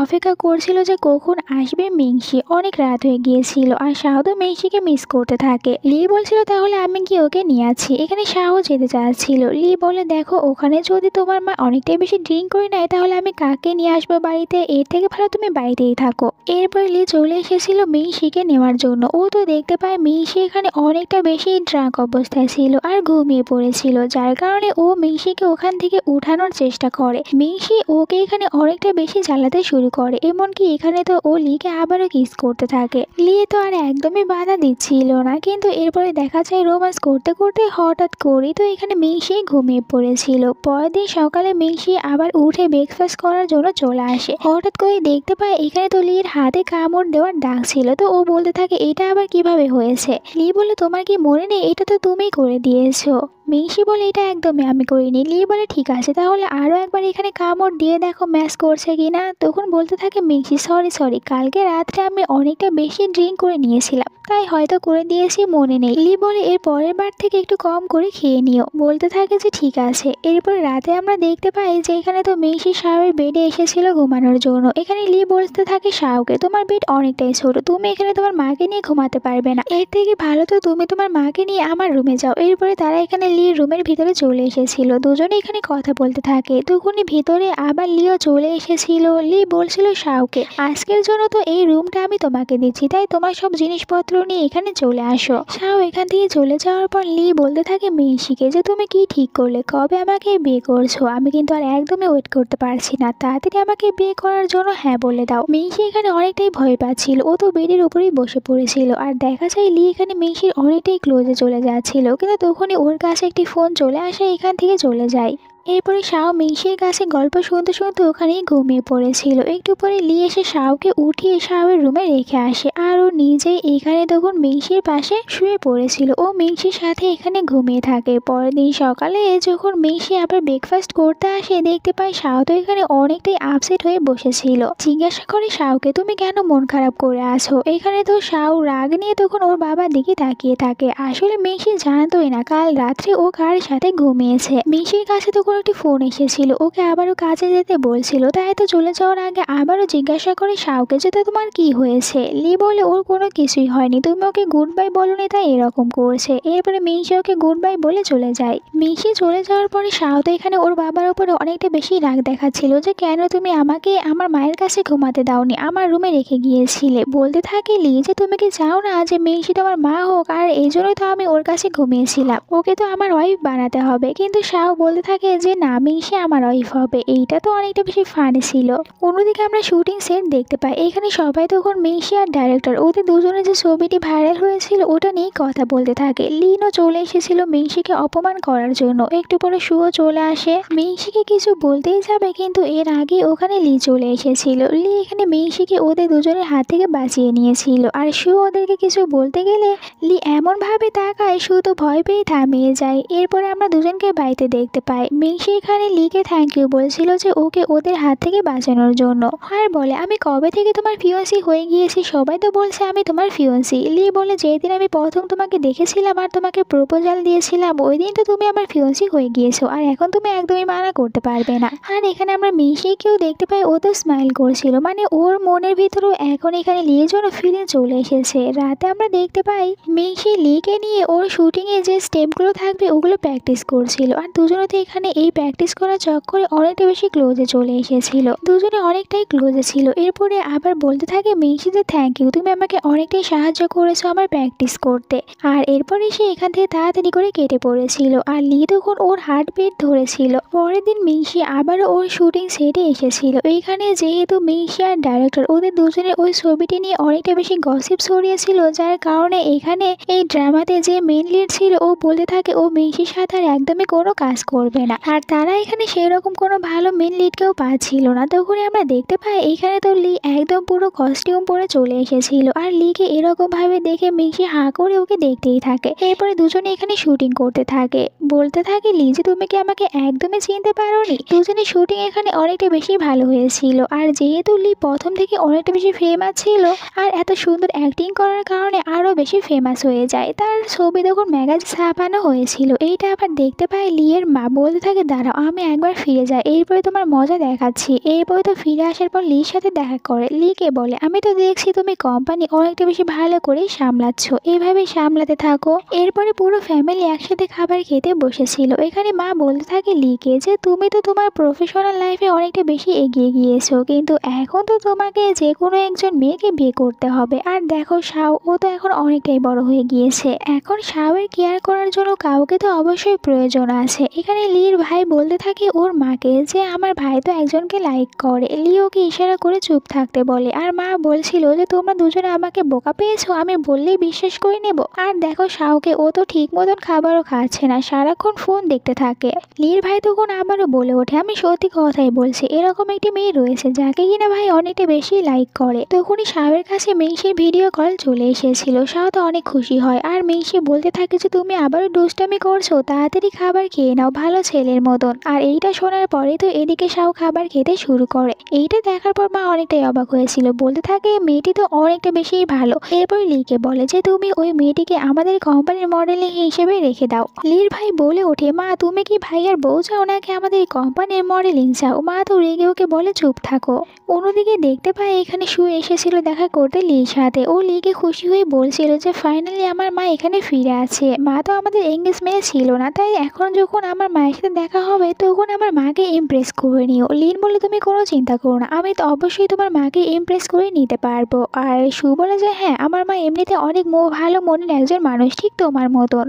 অপেক্ষা করছিল যে কখন আসবে মিংসি। অনেক রাত হয়ে গিয়েছিল আর শাও তো মিংসিকে মিস করতে থাকে। লি বলছিল তাহলে আমি কি ওকে নিয়ে আছি, এখানে শাও যেতে চাচ্ছিল। লি বলে দেখো ওখানে যদি তোমার মা অনেকটাই বেশি ড্রিঙ্ক করে নেয় তাহলে আমি কাকে নিয়ে আসবো বাড়িতে, এর থেকে ভালো তুমি বাড়িতেই থাকো। এরপর লি চলে এসেছিল মিংসিকে নেওয়ার জন্য। ও তো দেখতে পায় মিংসি এখানে অনেকটা বেশি ড্রাঙ্ক অবস্থায় ছিল আর ঘুমিয়ে পড়েছিল, যার কারণে ও মিংসিকে ওখান থেকে উঠানোর চেষ্টা করে। মিংসি ওকে এখানে অনেকটা বেশি জ্বালাতে শুরু করে, এমনকি এখানে তো ও লিকে আবারও কিস করতে থাকে। লি তো আর একদমই বাধা দিচ্ছিল না, কিন্তু এরপরে দেখা যায় রোম্যান্স করতে করতে হঠাৎ করেই তো এখানে মিংসি ঘুমিয়ে পড়েছিল। পরের দিন সকালে মিংসি আবার উঠে ব্রেকফাস্ট করার জন্য চলে আসে। হঠাৎ করে দেখতে পায় এখানে তো লির হাতে কামড় দেওয়ার দাগ ছিল। তো ও বলতে থাকে এটা আবার কিভাবে হয়েছে। লি বলে তোমার কি মনে নেই, এটা তো তুমি করে দিয়েছো। মিংসি বলে এটা একদমই আমি করিনি। লি বলে ঠিক আছে তাহলে আরও একবার এখানে কামড় দিয়ে দেখো ম্যাচ করছে কিনা। তখন বলতে থাকে মিংসি সরি কালকে রাত্রে আমি অনেকটা বেশি ড্রিঙ্ক করে নিয়েছিলাম, তাই হয়তো করে দিয়েছি, মনে নেই। লি বলে এর পরের বার থেকে একটু কম করে খেয়ে নিও। বলতে থাকে যে ঠিক আছে। এরপর রাতে আমরা দেখতে পাই যে এখানে তো মিংসি শাওয়ের বেডে এসেছিল ঘুমানোর জন্য। এখানে লি বলতে থাকে শাওকে তোমার বেড অনেকটাই ছোট, তুমি এখানে তোমার মাকে নিয়ে ঘুমাতে পারবে না, এর থেকে ভালো তো তুমি তোমার মাকে নিয়ে আমার রুমে যাও। এরপরে তারা এখানে লির রুমের ভিতরে চলে এসেছিল, দুজনে এখানে কথা বলতে থাকে। তখনই ভিতরে আবার লিও চলে এসেছিল। লি বলছিল শাওকে আজকের জন্য তো এই রুমটা আমি তোমাকে দিচ্ছি, তাই তোমার সব জিনিসপত্র নিয়ে এখানে চলে আসো। শাও এখান থেকে চলে যাওয়ার পর লি বলতে থাকে মিংসিকে যে তুমি কি ঠিক করলে, কবে আমাকে বিয়ে করছো? আমি কিন্তু আর একদমই ওয়েট করতে পারছি না, তাড়াতাড়ি আমাকে বিয়ে করার জন্য হ্যাঁ বলে দাও। মিংসি এখানে অনেকটাই ভয় পাচ্ছিল, ও তো বেডের উপরেই বসে পড়েছিল। আর দেখা যায় লি এখানে মিংসির অনেকটাই ক্লোজে চলে যাচ্ছিল, কিন্তু তখনই ওর কাছে একটি ফোন চলে আসে, এখান থেকে চলে যায়। এরপরে শাও মিংসির কাছে গল্প শুনতে শুনতে ওখানেই ঘুমিয়ে পড়েছিল। একটু পরে লি এসে শাওকে উঠিয়ে শাওয়ের রুমে রেখে আসে, আর ও নিজেই এখানে তখন মিংসির পাশে শুয়ে পড়েছিল। ও মিংসির সাথে এখানে ঘুমিয়ে থাকে। পরের দিন সকালে যখন মিংসি আবার ব্রেকফাস্ট করতে আসে দেখতে পায় শাও তো এখানে অনেকটাই আপসেট হয়ে বসেছিল। জিজ্ঞাসা করে শাওকে তুমি কেন মন খারাপ করে আছো? এখানে তো শাও রাগ নিয়ে তখন ওর বাবার দিকে তাকিয়ে থাকে। আসলে মিংসি জানতোই না কাল রাত্রে ও কার সাথে ঘুমিয়েছে। মিংসির কাছে তখন একটি ফোন এসেছিল, ওকে আবারও কাজে যেতে বলছিল, তাই তো চলে যাওয়ার আগে আবারও জিজ্ঞাসা করে শাওকে যে তোমার কি হয়েছে। লি বলে ওর কোনো কিছুই হয়নি, তুমি ওকে গুড বাই বলোনি তাই এরকম করছে। এরপরে মিংসি ওকে গুড বাই বলে চলে যায়। মিংসি চলে যাওয়ার পরে শাও তো এখানে ওর বাবার উপরে অনেকটা বেশি রাগ দেখাচ্ছিল যে কেন তুমি আমাকে আমার মায়ের কাছে ঘুমাতে দাওনি, আমার রুমে রেখে গিয়েছিলে। বলতে থাকে লি যে তুমি কি চাও না যে মিংসি তোমার মা হোক, আর এই জন্যই তো আমি ওর কাছে ঘুমিয়েছিলাম, ওকে তো আমার ওয়াইফ বানাতে হবে। কিন্তু শাও বলতে থাকে যে না মিংসি আমার ওয়াইফ হবে। এইটা তো অনেকটা বেশি ফানি ছিল। অন্যদিকে আমরা শুটিং সেট দেখতে পাই, এখানে সবাই তখন মিংসি আর ডাইরেক্টর ওদের দুজনের যে ছবিটি ভাইরাল হয়েছিল ওটা নিয়ে কথা বলতে থাকে। লিনও চলে এসেছিল মিংসিকে অপমান করার জন্য। একটু পরে শুও চলে আসে, মিংসিকে কিছু বলতেই যাবে কিন্তু এর আগে ওখানে লি চলে এসেছিল। লি এখানে মিংসিকে ওদের দুজনের হাত থেকে বাঁচিয়ে নিয়েছিল। আর শু ওদেরকে কিছু বলতে গেলে লি এমন ভাবে তাকায় শু তো ভয় পেয়ে থামিয়ে যায়। এরপরে আমরা দুজনকে বাড়িতে দেখতে পাই। মিংসি এখানে লিকে থ্যাংক ইউ বলছিল যে ওকে ওদের হাত থেকে বাঁচানোর জন্য, আর বলে আমি কবে থেকে তোমার ফিয়ন্সি হয়ে গিয়েছি, সবাই তো বলছে আমি তোমার ফিয়ন্সি। লি বলে যেদিন আমি প্রথম তোমাকে দেখেছিলাম আর তোমাকে প্রপোজাল দিয়েছিলাম ওই দিন তো তুমি আমার ফিয়ন্সি হয়ে গিয়েছো, আর এখন তুমি একদমই মানা করতে পারবে না। আর এখানে আমরা মিংসিকেও দেখতে পাই, ও তো স্মাইল করছিল, মানে ওর মনের ভিতরেও এখন এখানে লির জন্য ফিলিং চলে এসেছে। রাতে আমরা দেখতে পাই মিংসি লিকে নিয়ে ওর শুটিংয়ে যে স্টেপগুলো থাকবে ওগুলো প্র্যাকটিস করছিল, আর দুজনে তো এখানে এই প্র্যাকটিস করার চক্করে অনেকটা বেশি ক্লোজে চলে এসেছিল, দুজনে অনেকটাই ক্লোজে ছিল। এরপরে আবার বলতে থাকে মিংসি যে থ্যাংক ইউ, তুমি আমাকে অনেকটাই সাহায্য করেছো আমার প্র্যাকটিস করতে। আর এরপরে সে এখান থেকে তাড়াতাড়ি করে কেটে পড়েছিল আর লি তখন ওর হার্টবিট ধরেছিল। পরের দিন মিংসি আবারও ওর শুটিং সেটে এসেছিল। এইখানে যেহেতু মিংসি আর ডাইরেক্টর ওদের দুজনের ওই ছবিটি নিয়ে অনেকটা বেশি গসিপ ছড়িয়েছিল, যার কারণে এখানে এই ড্রামাতে যে মেন লিড ছিল ও বলতে থাকে ও মিংসির সাথে আর একদমই কোনো কাজ করবে না। আর তারা এখানে সেরকম কোনো ভালো মেন লিডকেও পাচ্ছিল না। তখনই আমরা দেখতে পাই এখানে তো লি একদম পুরো কস্টিউম পরে চলে এসেছিল আর লিকে এরকম ভাবে দেখে মিংসি হাঁ করে ওকে দেখতেই থাকে। এরপরে দুজনে এখানে শুটিং করতে থাকে। বলতে থাকে লি যে তুমি কি আমাকে একদমই চিনতে পারোনি। দুজনের শুটিং এখানে অনেকটা বেশি ভালো হয়েছিল। আর যেহেতু লি প্রথম থেকে অনেকটা বেশি ফেমাস ছিল আর এত সুন্দর অ্যাক্টিং করার কারণে আরো বেশি ফেমাস হয়ে যায়, তার ছবি তখন ম্যাগাজিন ছাপানো হয়েছিল। এইটা আবার দেখতে পাই লিয়ের মা। বলতে থাকে দাঁড়াও আমি একবার ফিরে যাই, এরপরে তোমার মজা দেখাচ্ছি। এরপরে তো ফিরে আসার পর লির সাথে দেখা করে। লিকে বলে আমি তো দেখছি তুমি কোম্পানি অনেকটা বেশি ভালো করেই সামলাচ্ছ, এইভাবেই সামলাতে থাকো। এরপরে পুরো ফ্যামিলি একসাথে খাবার খেতে বসেছিল। এখানে মা বলতে থাকে লিকে যে তুমি তো তোমার প্রফেশনাল লাইফে অনেকটা বেশি এগিয়ে গিয়েছো, কিন্তু এখন তো তোমাকে যে কোনো একজন মেয়েকে বিয়ে করতে হবে। আর দেখো শাও, ও তো এখন অনেকটাই বড় হয়ে গিয়েছে, এখন শাওয়ের কেয়ার করার জন্য কাউকে তো অবশ্যই প্রয়োজন আছে। এখানে লির ভাই বলতে থাকে ওর মাকে যে আমার ভাই তো একজনকে লাইক করে। লি ওকে ইশারা করে চুপ থাকতে বলে। আর মা বলছিল যে তোমরা দুজনে আমাকে বোকা পেয়েছো, আমি বললেই বিশ্বাস করে নেব। আর দেখো শাওকে, ও তো ঠিক মতন খাবারও খাচ্ছে না, সারাক্ষণ ফোন দেখতে থাকে। লির ভাই তখন আবারও বলে ওঠে আমি সত্যি কথাই বলছি, এরকম একটি মেয়ে রয়েছে যাকে কিনা ভাই অনেকটা বেশি লাইক করে। তখনই শাওয়ের কাছে মিংসির ভিডিও কল চলে এসেছিল। শাও তো অনেক খুশি হয় আর মিংসি বলতে থাকে যে তুমি আবারও দুষ্টামি করছো, তাড়াতাড়ি খাবার খেয়ে নাও ভালো ছেলের মতন। আর এইটা শোনার পরে তো এদিকে শাও খাবার খেতে শুরু করে। এইটা দেখার পর মা অনেকটাই অবাক হয়েছিল, বলতে থাকে মেয়েটি তো অনেকটা বেশি ভালো। এরপর লিকে বলে যে তুমি ওই মেয়েটিকে আমাদের কোম্পানির মডেলিং হিসেবে রেখে দাও। লির ভাই বলে ওঠে মা তুমি কি ভাইয়ার বউ চাও নাকি আমাদের কোম্পানির মডেলিং চাও। মা তো রেগে ওকে বলে চুপ থাকো। অন্যদিকে দেখতে পাই এখানে শু এসেছিল দেখা করতে লির সাথে। ও লিকে খুশি হয়ে বলছিল যে ফাইনালি আমার মা এখানে ফিরে আছে। মা তো আমাদের এঙ্গেজমেন্টে ছিল না, তাই এখন যখন আমার মায়ের সাথে দেখা হবে তখন আমার মাকে ইমপ্রেস করে নিও। লিন বলে তুমি কোনো চিন্তা করো না, আমি তো অবশ্যই তোমার মাকে ইমপ্রেস করে নিতে পারবো। আর শু বলে যে হ্যাঁ আমার মা এমনিতে অনেক ভালো মনের একজন মানুষ, ঠিক তোমার মতন।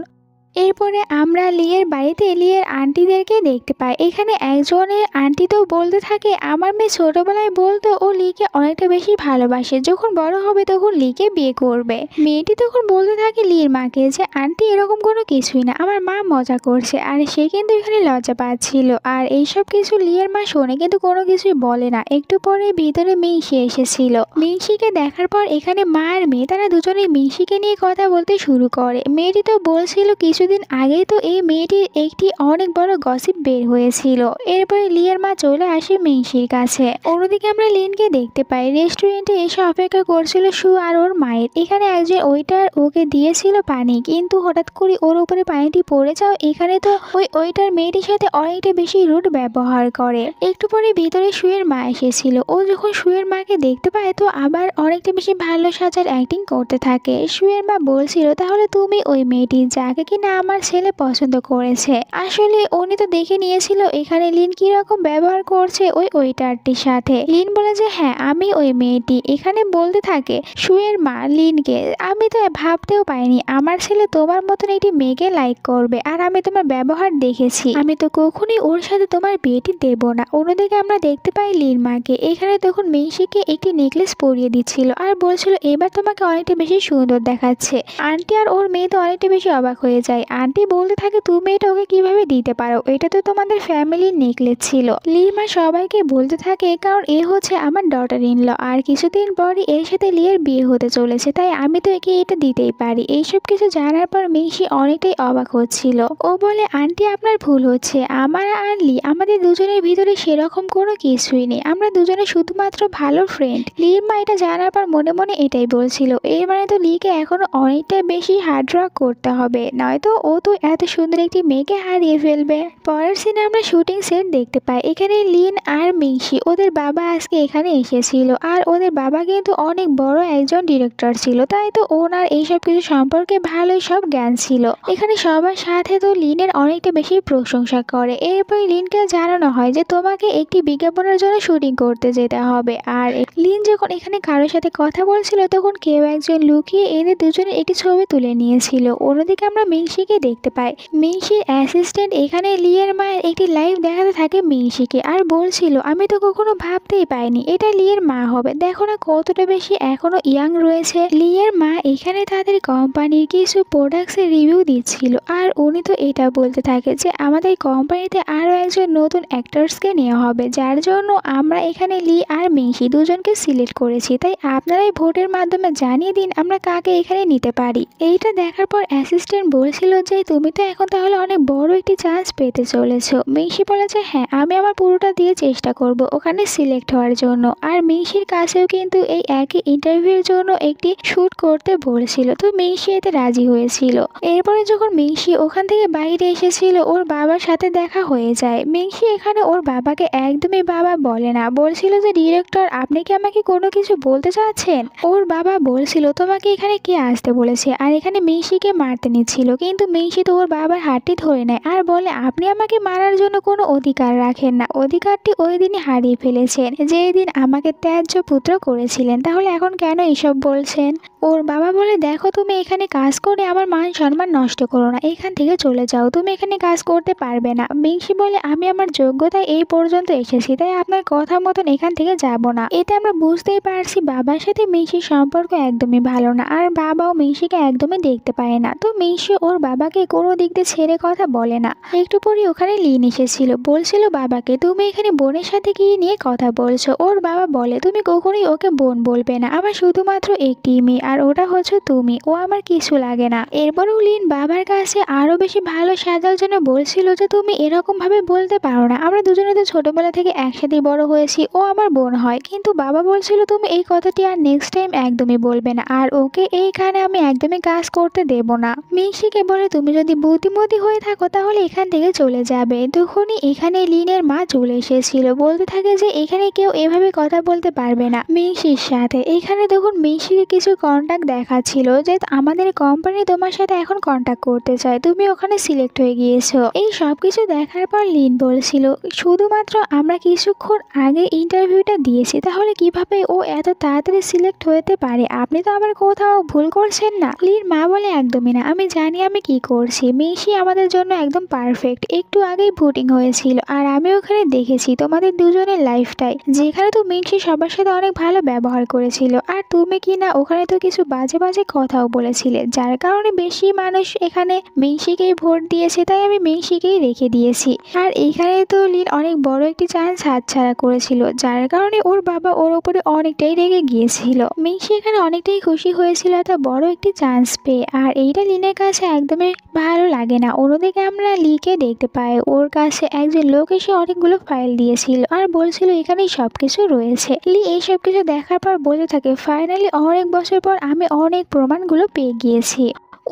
এরপরে আমরা লিয়ের বাড়িতে লিয়ের আন্টিদেরকে দেখতে পাই। এখানে একজনের আন্টি তো বলতে থাকে আমার মেয়ে ছোটবেলায় বলতো ও লিকে অনেকটা বেশি ভালোবাসে, যখন বড় হবে তখন লিকে বিয়ে করবে। মেয়েটি তখন বলতে থাকে লির মাকে যে আন্টি এরকম কোনো কিছুই না, আমার মা মজা করছে। আর সে কিন্তু এখানে লজ্জা পাচ্ছিল। আর এইসব কিছু লিয়ের মা শোনে কিন্তু কোনো কিছুই বলে না। একটু পরে ভিতরে মিংসি এসেছিল। মিংসিকে দেখার পর এখানে মা আর মেয়ে তারা দুজনেই মিংসিকে নিয়ে কথা বলতে শুরু করে। মেয়েটি তো বলছিল কিছুদিন আগেই তো এই মেয়েটির একটি অনেক বড় গসিপ বের হয়েছিল। এরপরে লিয়ের মা চলে আসে মিংসির কাছে। অন্যদিকে আমরা লিনকে দেখতে পাই রেস্টুরেন্টে এসে অপেক্ষা করছিল শু আর ওর মায়ের। এখানে একজন ওয়েটার ওকে দিয়েছিল পানি, কিন্তু হঠাৎ করে ওর উপরে পানিটি পড়ে যাও। এখানে তো ওই ওয়েটার মেয়েটির সাথে অনেকটা বেশি রুড ব্যবহার করে। একটু পরে ভিতরে শুয়ের মা এসেছিল। ও যখন শুয়ের মাকে দেখতে পায় তো আবার অনেকটা বেশি ভালো সাজার অ্যাক্টিং করতে থাকে। শুয়ের মা বলছিল তাহলে তুমি ওই মেয়েটি যাকে কিনা আমার ছেলে পছন্দ করেছে। আসলে উনি তো দেখে নিয়েছিল এখানে লিন কিরকম ব্যবহার করছে ওই ওয়েটারটির সাথে। লিন বলে যে হ্যাঁ আমি ওই মেয়েটি। এখানে বলতে থাকে শুয়ের মা লিনকে আমি তো ভাবতেও পাইনি আমার ছেলে তোমার মতন একটি মেয়েকে লাইক করবে। আর আমি তোমার ব্যবহার দেখেছি, আমি তো কখনোই ওর সাথে তোমার বিয়েটি দেব না। অন্যদিকে আমরা দেখতে পাই লিন মাকে। এখানে তখন মিংসিকে একটি নেকলেস পরিয়ে দিচ্ছিল আর বলছিল এবার তোমাকে অনেকটা বেশি সুন্দর দেখাচ্ছে। আন্টি আর ওর মেয়ে তো অনেকটা বেশি অবাক হয়ে যায়। আন্টি বলতে থাকে তুমি এটা ওকে কিভাবে দিতে পারো, এটা তো তোমাদের ফ্যামিলির নেকলেস ছিল। লির মা সবাইকে বলতে থাকে কারণ এ হচ্ছে আমার ডটার ইন ল, আর কিছুদিন পরই এর সাথে লিয়ের বিয়ে হতে চলেছে, তাই আমি তো একে এটা দিতেই পারি। এইসব কিছু জানার পর মিংসি অনেকটাই অবাক হচ্ছিল। ও বলে আন্টি আপনার ভুল হচ্ছে, আমার আর লি আমাদের দুজনের ভিতরে সেরকম কোনো কিছুই নেই, আমরা দুজনে শুধুমাত্র ভালো ফ্রেন্ড। লির মা এটা জানার পর মনে মনে এটাই বলছিল এর মানে তো লিকে এখনো অনেকটা বেশি হার্ড ওয়ার্ক করতে হবে, নয়তো নয়তো ও তো এত সুন্দর একটি মেয়েকে হারিয়ে ফেলবে। পরের সিনে আমরা শুটিং সেট দেখতে পাই। এখানে লিন আর মিংসি ওদের বাবা আজকে এখানে এসেছিল, আর ওদের বাবা কিন্তু অনেক বড় একজন ডিরেক্টর ছিল, তাই তো ওনার এইসব কিছু সম্পর্কে ভালোই সব জ্ঞান ছিল। এখানে সবার সাথে তো লিনের অনেকটা বেশি প্রশংসা করে। এরপর লিনকে জানানো হয় যে তোমাকে একটি বিজ্ঞাপনের জন্য শুটিং করতে যেতে হবে। আর লিন যখন এখানে কারোর সাথে কথা বলছিল তখন কেউ একজন লুকিয়ে এদের দুজনের একটি ছবি তুলে নিয়েছিল। অন্যদিকে আমরা মিংসিকে দেখতে পাই। মিংসির অ্যাসিস্ট্যান্ট এখানে লিয়ের মায়ের একটি লাইভ দেখাতে থাকে মিংসিকে, আর বলছিল আমি তো কখনো ভাবতেই পাইনি এটা লিয়ের মা হবে, দেখো না কতটা বেশি এখনো ইয়াং রয়েছে। লিয়ের মা এখানে তাদের কোম্পানির কিছু প্রোডাক্টসের রিভিউ দিচ্ছিল, আর উনি তো এটা বলতে থাকে যে আমাদের কোম্পানিতে আরও একজন নতুন অ্যাক্টরসকে নেওয়া হবে, যার জন্য আমরা এখানে লি আর মিংসি দুজনকে সিলেক্ট করেছি, তাই আপনারাই ভোটের মাধ্যমে জানিয়ে দিন আমরা কাকে এখানে নিতে পারি। এইটা দেখার পর অ্যাসিস্ট্যান্ট বলছিল যে তুমি তো এখন তাহলে অনেক বড় একটি চান্স পেতে চলেছো। মিংসি বলেছে হ্যাঁ আমি আমার পুরোটা দিয়ে চেষ্টা করব ওখানে সিলেক্ট হওয়ার জন্য। আর মিংসির কাছেও কিন্তু এই একই ইন্টারভিউর জন্য একটি শ্যুট করতে বলেছিল, তো মিংসি এতে রাজি হয়েছিল। এরপরে যখন মিংসি ওখান থেকে বাইরে এসেছিল ওর বাবার সাথে দেখা হয়ে যায়। মিংসি এখানে ওর বাবাকে একদমই বাবা বলে না, বলছিল যে ডিরেক্টর আপনি কি আমাকে কোনো কিছু বলতে চাচ্ছেন। ওর বাবা বলছিল তোমাকে এখানে কে আসতে বলেছে, আর এখানে মিংসিকে মারতে নিচ্ছিল, কিন্তু মিংসি তো ওর বাবার হাতটি ধরে নেয় আর বলে আপনি আমাকে মারার জন্য কোনো অধিকার রাখেন না, অধিকারটি ওই দিনই হারিয়ে ফেলেছেন যেই দিন আমাকে ত্যায্য পুত্র করেছিলেন, তাহলে এখন কেন এসব বলছেন। ওর বাবা বলে দেখো তুমি এখানে কাজ করে আমার মান সম্মান নষ্ট করো না, এখান থেকে চলে যাও, তুমি এখানে কাজ করতে পারবে না। মিংসি বলে আমি আমার যোগ্যতায় এই পর্যন্ত এসেছি, তাই আপনার কথা মতন এখান থেকে যাব না। এতে আমরা বুঝতেই পারছি বাবার সাথে মিংসির সম্পর্ক একদমই ভালো না, আর বাবাও মিংসিকে একদমই দেখতে পায় না, তো মিংসি ওর বাবাকে কোনো দিক দিয়ে ছেড়ে কথা বলে না। একটু পরে ওখানে লিন এসেছিল, বলছিল বাবাকে তুমি এখানে বোনের সাথে কি নিয়ে কথা বলছো। ওর বাবা বলে তুমি কখনোই ওকে বোন বলবে না, আমার শুধুমাত্র একটি মেয়ে আর ওটা হচ্ছে তুমি, ও আমার কিছু লাগে না। এরপরেও লিন বাবার কাছে আরো বেশি ভালো সাজার জন্য বলছিল যে তুমি এরকম ভাবে বলতে পারো না, আমরা দুজনে তো ছোটবেলা থেকে একসাথে বড় হয়েছি, ও আমার বোন হয়। কিন্তু বাবা বলছিল তুমি এই কথাটি আর নেক্সট টাইম একদমই বলবে না, আর ওকে এইখানে আমি একদমই কাজ করতে দেব না। মিংসিকে বলে তুমি যদি বুদ্ধিমতী হয়ে থাকো তাহলে এখান থেকে চলে যাবে। তখনই এখানে লিনের মা চলে এসেছিল, বলতে থাকে যে এখানে কেউ এভাবে কথা বলতে পারবে না মিংসির সাথে। এখানে তখন মিংসিকে কিছু কন্ট্যাক্ট দেখাচ্ছিল যে আমাদের কোম্পানি তোমার সাথে এখন কন্ট্যাক্ট করতে চায়, তুমি ওখানে সিলেক্ট হয়ে গিয়েছো। এই সব কিছু দেখার পর লিন বলছিল শুধুমাত্র আমরা কিছুক্ষণ আগে ইন্টারভিউটা দিয়েছি, তাহলে কিভাবে ও এত তাড়াতাড়ি সিলেক্ট হতে পারে, আপনি তো আবার কোথাও ভুল করছেন না। লির মা বলে একদমই না, আমি জানি আমি কি করছি, মিংসি আমাদের জন্য একদম পারফেক্ট, একটু আগেই ভোটিং হয়েছিল আর আমি ওখানে দেখেছি তোমাদের দুজনের লাইফটাই, যেখানে তো মিংসি সবার সাথে অনেক ভালো ব্যবহার করেছিল, আর তুমি কি না ওখানে তো কিছু বাজে বাজে কথাও বলেছিলে, যার কারণে বেশি মানুষ এখানে মিংসিকেই ভোট দিয়েছে, তাই আমি মিংসিকেই রেখে দিয়েছি। আর এখানে তো লিন অনেক বড় একটি চান্স হাতছাড়া করেছিল, যার কারণে ওর বাবা ওর উপরে অনেকটাই রেগে গিয়েছিল। মিংসি এখানে অনেকটাই খুশি হয়েছিল এত বড় একটি চান্স পেয়ে, আর এইটা লিনের কাছে একদমই ভালো লাগে না। অন্যদিকে আমরা লিকে দেখতে পাই ওর কাছে একজন লোক এসে অনেকগুলো ফাইল দিয়েছিল আর বলছিল এখানেই সবকিছু রয়েছে। লি এই সব কিছু দেখার পর বলতে থাকে ফাইনালি অনেক বছর পর আমি অনেক প্রমাণগুলো পেয়ে গিয়েছি।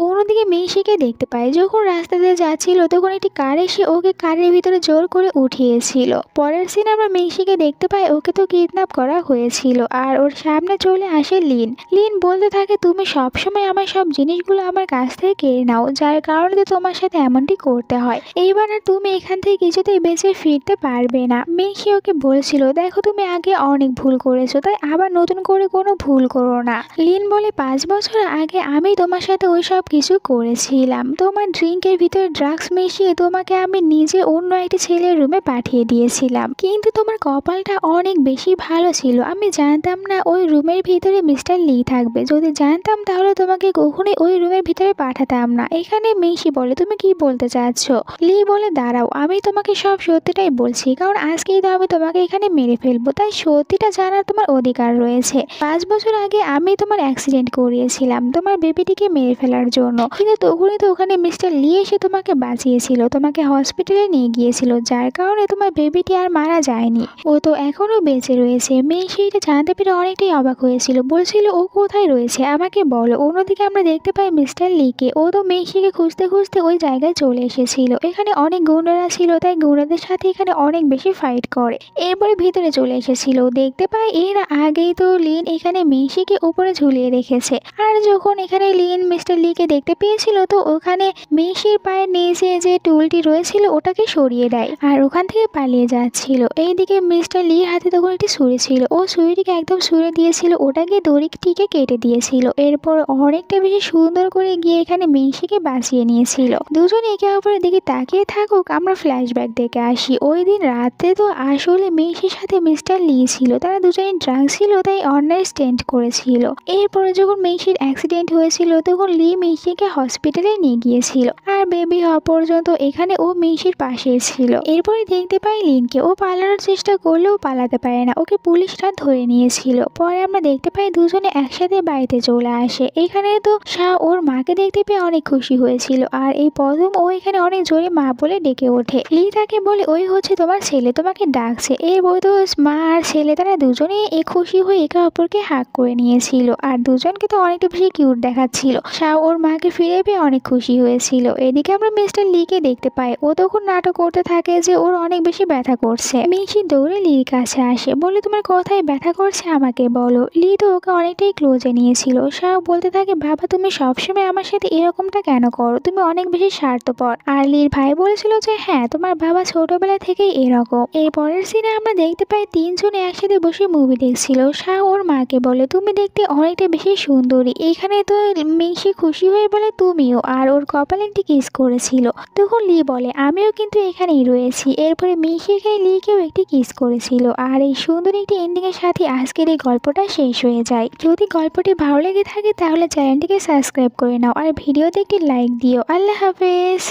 অন্যদিকে মিংসিকে দেখতে পাই যখন রাস্তা দিয়ে যাচ্ছিল তখন একটি কার এসে ওকে কারের ভিতরে জোর করে উঠিয়েছিল। পরের সিন আমরা মিংসিকে দেখতে পাই ওকে তো কিডন্যাপ করা হয়েছিল, আর ওর সামনে চলে আসে লিন। লিন বলতে থাকে তুমি সবসময় আমার সব জিনিসগুলো আমার কাছ থেকে কেড়ে নাও, যার কারণে তো তোমার সাথে এমনটি করতে হয়, এইবার আর তুমি এখান থেকে কিছুতেই বেঁচে ফিরতে পারবে না। মিংসি ওকে বলছিল দেখো তুমি আগে অনেক ভুল করেছো, তাই আবার নতুন করে কোনো ভুল করো না। লিন বলে 5 বছর আগে আমি তোমার সাথে ওই সব কিছু করেছিলাম, তোমার ড্রিঙ্কের ভিতরে ড্রাগস মিশিয়ে তোমাকে আমি নিজে অন্য একটি ছেলের রুমে পাঠিয়ে দিয়েছিলাম, কিন্তু তোমার কপালটা অনেক বেশি ভালো ছিল, আমি জানতাম না ওই রুমের ভিতরে মিস্টার লি থাকবে, যদি জানতাম তাহলে তোমাকে কখনোই ওই রুমের ভিতরে পাঠাতাম না। এখানে মিংসি বলে তুমি কি বলতে চাচ্ছ। লি বলে দাঁড়াও আমি তোমাকে সব সত্যিটাই বলছি, কারণ আজকেই তো আমি তোমাকে এখানে মেরে ফেলবো, তাই সত্যিটা জানার তোমার অধিকার রয়েছে। 5 বছর আগে আমি তোমার অ্যাক্সিডেন্ট করিয়েছিলাম তোমার বেবিটিকে মেরে ফেলার জন্য, কিন্তু তখনই তো ওখানে মিস্টার লি এসে তোমাকে বাঁচিয়েছিল, তোমাকে হসপিটালে নিয়ে গিয়েছিল, যার কারণে তোমার বেবিটি আর মারা যায়নি, ও তো এখনো বেঁচে রয়েছে। মেয়ে সেইটা জানতে পেরে অনেকটাই অবাক হয়েছিল, বলছিল ও কোথায় রয়েছে আমাকে বলো। অন্যদিকে আমরা দেখতে পাই মিস্টার লিকে, ও তো মেইসিকে খুঁজতে খুঁজতে ওই জায়গায় চলে এসেছিল। এখানে অনেক গুন্ডারা ছিল, তাই গুন্ডাদের সাথে এখানে অনেক বেশি ফাইট করে, এরপরে ভিতরে চলে এসেছিল। দেখতে পাই এর আগেই তো লিন এখানে মেইসিকে উপরে ঝুলিয়ে রেখেছে, আর যখন এখানে লিন মিস্টার লিকে দেখতে পেয়েছিল তো ওখানে মেইসির পায়ের নিচে যে টুলটি রয়েছিল ওটাকে সরিয়ে দেয় আর ওখান থেকে পালিয়ে যাচ্ছিল। এইদিকে মিস্টার লির হাতে তখন একটি ছুরি ছিল, ও ছুরিটিকে একদম ছুঁড়ে দিয়েছিল, ওটাকে দড়িটিকে কেটে দিয়েছিল, এরপর অনেকটা বেশি সুন্দর করে গিয়ে এখানে মেইসিকে বাঁচিয়ে নিয়েছিল। দুজন একে অপরের দিকে তাকিয়ে থাকুক, আমরা ফ্ল্যাশব্যাক দেখে আসি। ওই দিন রাতে তো আসলে মেইসির সাথে মিস্টার লি ছিল, তারা দুজনেই ড্রাঙ্ক ছিল, তাই আন্ডারস্ট্যান্ড করেছিল। এরপরে যখন মেইসির অ্যাক্সিডেন্ট হয়েছিল তখন লি মেইসিকে হসপিটালে নিয়ে গিয়েছিল, আর বেবি হওয়া পর্যন্ত এখানে ও মেইসির পাশে ছিল। এরপরে দেখতে পাই লিনকে, ও পালানোর চেষ্টা করলেও পালাতে পারে না, ওকে পুলিশরা ধরে নিয়েছিল। পরে আমরা দেখতে পাই দুজনে একসাথে বাড়িতে চলে আসে। এখানে তো শাহ ওর মাকে দেখতে পেয়ে অনেক খুশি হয়েছিল, আর এই প্রথম ও এখানে অনেক জোরে মা বলে ডেকে ওঠে। লি তাকে বলে ওই হচ্ছে তোমার ছেলে, তোমাকে ডাকছে। এরপর তো মা আর ছেলে তারা দুজনেই খুশি হয়ে একে অপরকে হাগ করে নিয়েছিল, আর দুজনকে তো অনেকটা বেশি কিউট দেখাচ্ছিল। শাহ ওর মাকে ফিরে পেয়ে অনেক খুশি হয়েছিল। এদিকে আমরা মিস্টার লিকে দেখতে পাই, ও তখন নাটক করতে থাকে যে ওর অনেক বেশি ব্যথা করছে। মিশি দৌড়ে লির কাছে আসে, বলে তোমার কোথায় ব্যথা করছে আমাকে বলো। লি তো ওকে অনেকটাই ক্লোজে নিয়েছিল। শাহ বলতে থাকে বাবা তুমি সবসময় আমার সাথে এরকমটা কেন করো, তুমি অনেক বেশি স্বার্থপর। আর লির ভাই বলেছিল যে হ্যাঁ তোমার বাবা ছোটবেলা থেকেই এরকম। এর পরের সিনে আমরা দেখতে পাই তিনজনে একসাথে বসে মুভি দেখছিল। শাহ ওর মাকে বলে তুমি দেখতে অনেকটা বেশি সুন্দরী। এখানে তো মিশি খুশি হয়ে বলে তুমিও, আর ওর কপালে একটি কিস করেছিল। তখন লি বলে আমিও কিন্তু এখানেই রয়েছি। এরপরে মিশি এখানে লিকেও একটি কিস করেছিল। আর এই সুন্দর একটি এন্ডিং এর সাথে আজকের এই গল্পটা শেষ হয়ে যায়। যদি গল্পটি ভালো লেগে থাকে তাহলে চ্যানেলটিকে সাবস্ক্রাইব করে নাও, আর ভিডিওতে একটি লাইক দিও। আল্লাহ হাফেজ।